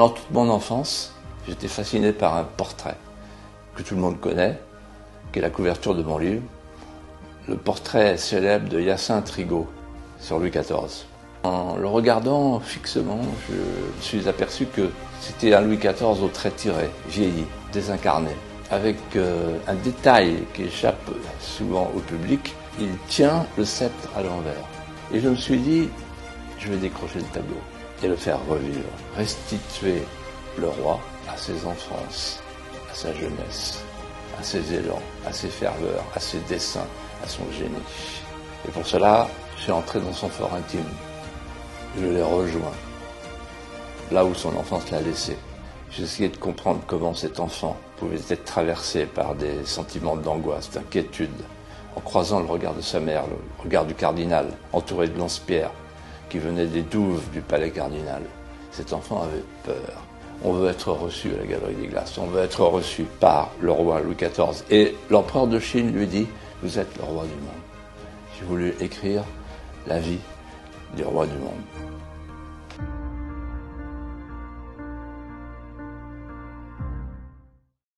Pendant toute mon enfance, j'étais fasciné par un portrait que tout le monde connaît, qui est la couverture de mon livre, le portrait célèbre de Hyacinthe Rigaud sur Louis XIV. En le regardant fixement, je me suis aperçu que c'était un Louis XIV au trait tiré, vieilli, désincarné, avec un détail qui échappe souvent au public. Il tient le sceptre à l'envers. Et je me suis dit, je vais décrocher le tableau et le faire revivre, restituer le roi à ses enfances, à sa jeunesse, à ses élans, à ses ferveurs, à ses desseins, à son génie. Et pour cela, je suis entré dans son fort intime. Je l'ai rejoint, là où son enfance l'a laissé. J'ai essayé de comprendre comment cet enfant pouvait être traversé par des sentiments d'angoisse, d'inquiétude, en croisant le regard de sa mère, le regard du cardinal, entouré de lance-pierres, qui venaient des douves du palais cardinal. Cet enfant avait peur. On veut être reçu à la Galerie des Glaces, on veut être reçu par le roi Louis XIV. Et l'empereur de Chine lui dit, vous êtes le roi du monde. J'ai voulu écrire la vie du roi du monde.